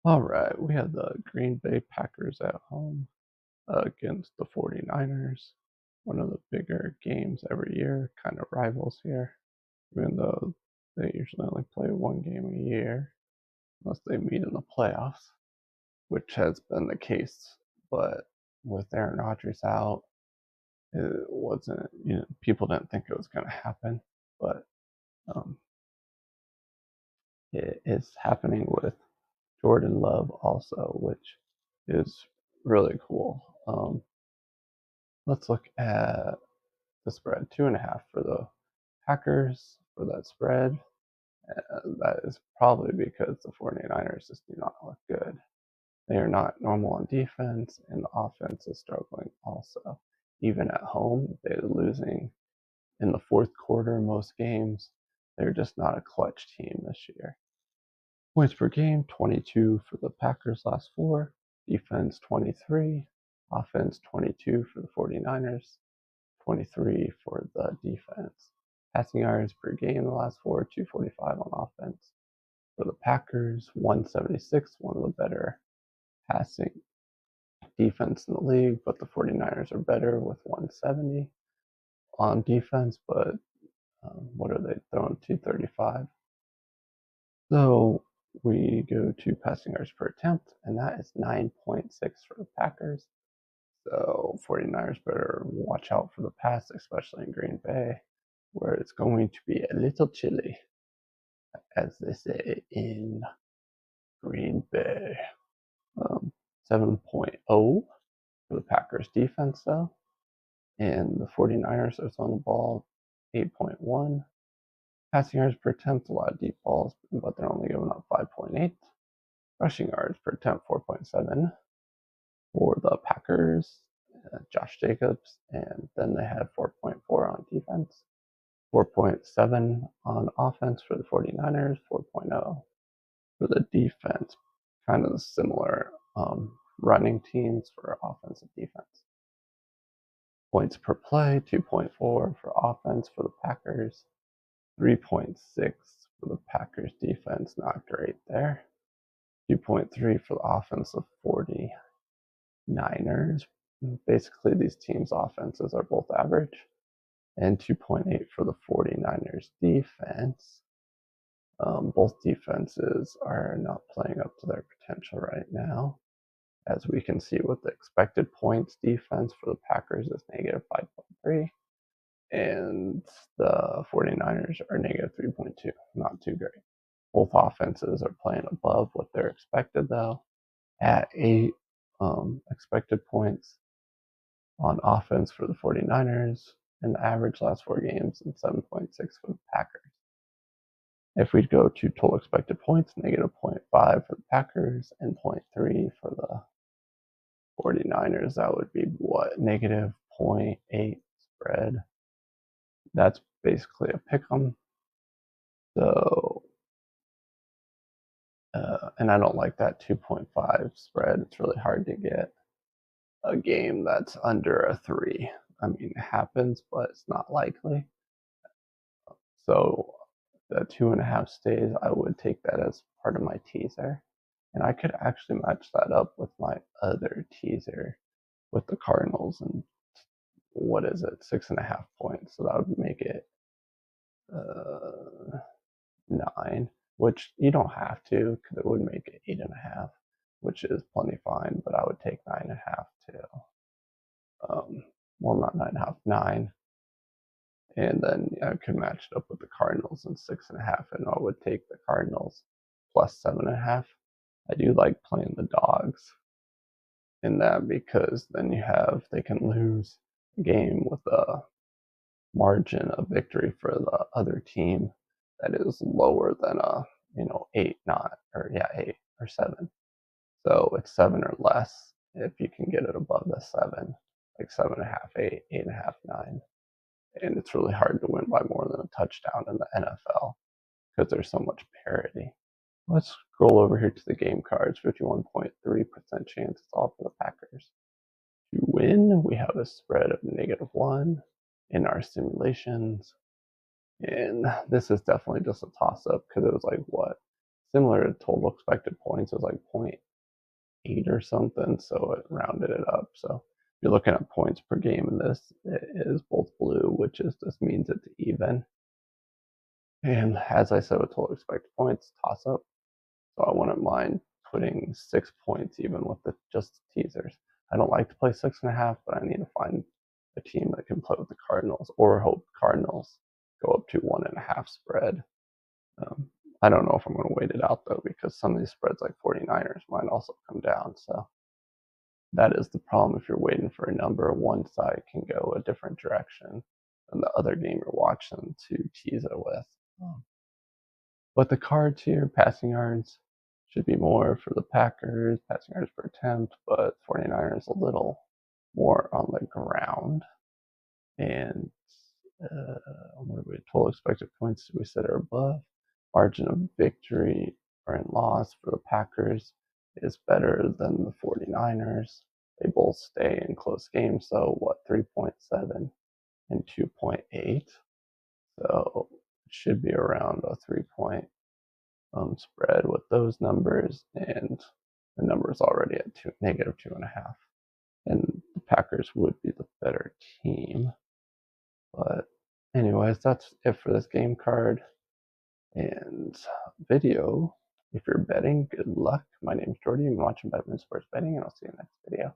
All right, we have the Green Bay Packers at home against the 49ers. One of the bigger games every year, kind of rivals here, even though they usually only play one game a year unless they meet in the playoffs, which has been the case. But with Aaron Rodgers out, it wasn't, people didn't think it was going to happen, but um, it is happening with Jordan Love also, which is really cool. Let's look at the spread 2.5 for the Packers for that spread. That is probably because the 49ers just do not look good. They are not normal on defense, and the offense is struggling also. Even at home, they're losing in the fourth quarter most games. They're just not a clutch team this year. Points per game 22 for the Packers last four, defense 23, offense 22 for the 49ers, 23 for the defense. Passing yards per game the last four, 245 on offense. For the Packers, 176, one of the better passing defense in the league, but the 49ers are better with 170 on defense, but what are they throwing? 235. So we go to passing yards per attempt, and that is 9.6 for the Packers. So 49ers better watch out for the pass, especially in Green Bay, where it's going to be a little chilly, as they say in Green Bay. 7.0 for the Packers defense, though. And the 49ers are on the ball 8.1. Passing yards per attempt, a lot of deep balls, but they're only giving up 5.8. Rushing yards per attempt, 4.7 for the Packers, Josh Jacobs, and then they had 4.4 on defense, 4.7 on offense for the 49ers, 4.0 for the defense. Kind of similar running teams for offense and defense. Points per play, 2.4 for offense for the Packers, 3.6 for the Packers defense, not great there. 2.3 for the offense of 49ers. Basically, these teams' offenses are both average. And 2.8 for the 49ers defense. Both defenses are not playing up to their potential right now. As we can see with the expected points defense for the Packers is negative 5.3. And the 49ers are negative 3.2. Not too great. Both offenses are playing above what they're expected, though, at 8 expected points on offense for the 49ers, and the average last four games, and 7.6 for the Packers. If we go to total expected points, negative 0.5 for the Packers and 0.3 for the 49ers, that would be what? Negative 0.8 spread. That's basically a pick 'em. So, and I don't like that 2.5 spread. It's really hard to get a game that's under a 3. I mean, it happens, but it's not likely. So the 2.5 stays, I would take that as part of my teaser. And I could actually match that up with my other teaser with the Cardinals and what is it, 6.5 points. So that would make it 9, which you don't have to because it would make it 8.5, which is plenty fine. But I would take 9.5 too. Well, not 9.5, 9. And then I could match it up with the Cardinals and 6.5, and I would take the Cardinals plus 7.5. I do like playing the dogs in that because then they can lose a game with a margin of victory for the other team that is lower than a 8, not or yeah 8 or 7. So it's 7 or less if you can get it above the 7, like 7.5, 8, 8.5, 9. And it's really hard to win by more than a touchdown in the NFL because there's so much parity. Let's scroll over here to the game cards. 51.3% chance it's all for the Packers. To win, we have a spread of -1 in our simulations. And this is definitely just a toss up because it was like, what, similar to total expected points. It was like 0.8 or something, so it rounded it up. So if you're looking at points per game in this, it is both blue, which is just means it's even. And as I said with total expected points, toss up. So I wouldn't mind putting 6 points even with just teasers. I don't like to play 6.5, but I need to find a team that can play with the Cardinals or hope Cardinals go up to 1.5 spread. Um, I don't know if I'm going to wait it out though, because some of these spreads like 49ers might also come down. So that is the problem. If you're waiting for a number, one side can go a different direction than the other game you're watching to tease it with. But the cards here, passing yards, should be more for the Packers, passing yards per attempt, but 49ers a little more on the ground. And what are we? Total expected points we said are above. Margin of victory or in loss for the Packers is better than the 49ers. They both stay in close games, so what, 3.7 and 2.8. So it should be around a 3-point spread with those numbers, and the number's already at negative 2.5. And the Packers would be the better team. But anyways, that's it for this game card and video. If you're betting, good luck. My name's Jordy. You've been watching Betterman Sports Betting, and I'll see you in the next video.